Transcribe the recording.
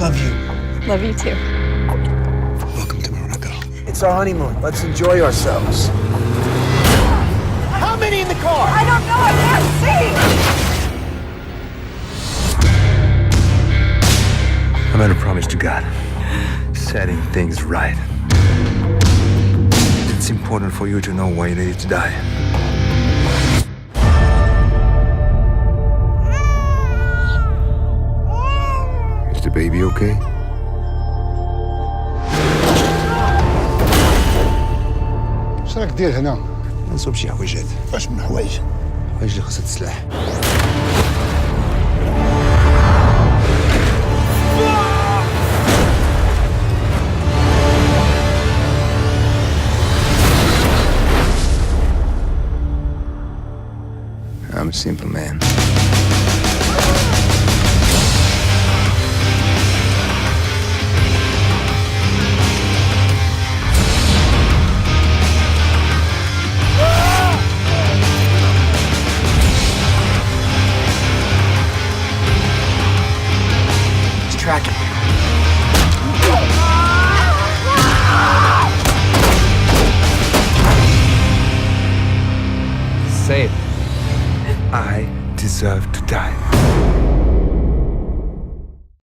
Love you. Love you too. Welcome to Morocco. It's our honeymoon. Let's enjoy ourselves. How many in the car? I don't know, I can't see! I made a promise to God, setting things right. It's important for you to know why you needed to die. Is the baby okay? ايش راك دير هنا؟ نصوب شي حويجات. واش من حوايج؟ حوايج اللي خاصها تسلاح. I'm a simple man. He's tracking. Say it. I deserve to die.